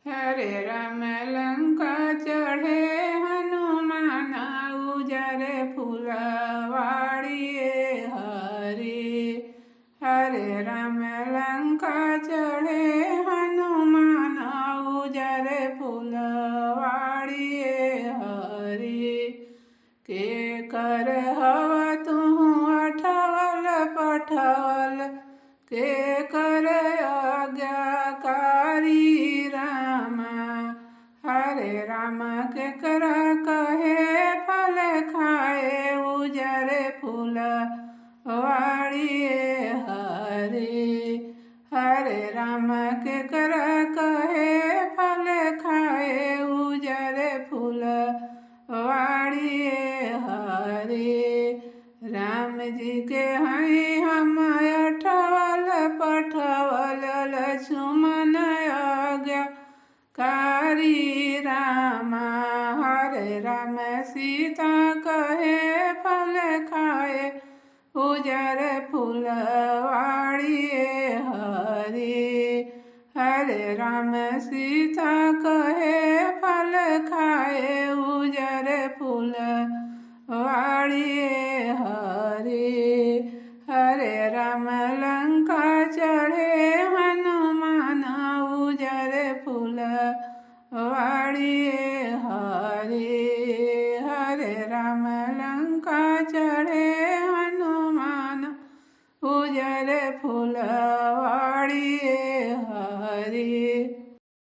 हरे राम लंका चढ़े हनुमान उजरे फुलवाड़िए हरे। हरे राम लंका चढ़े हनुमान उजरे फुलवाड़िए हरे। के कर हवा तू अठवल पठवल के कर आज्ञाकारी रामा। हरे राम के कर कहे फल खाए उजरे फूल वाड़िए हरे। हरे राम के कर कहे फल खाए उजरे फूल वाड़िए हरे। राम जी के हैं हम अठवल पठवल लक्ष्मण आज्ञाकारी रामा। हरे राम सीता कहे फल खाए उजर फुलवाड़िए हरे। हरे राम सीता कहे फल खाए उजर फुलवाड़िए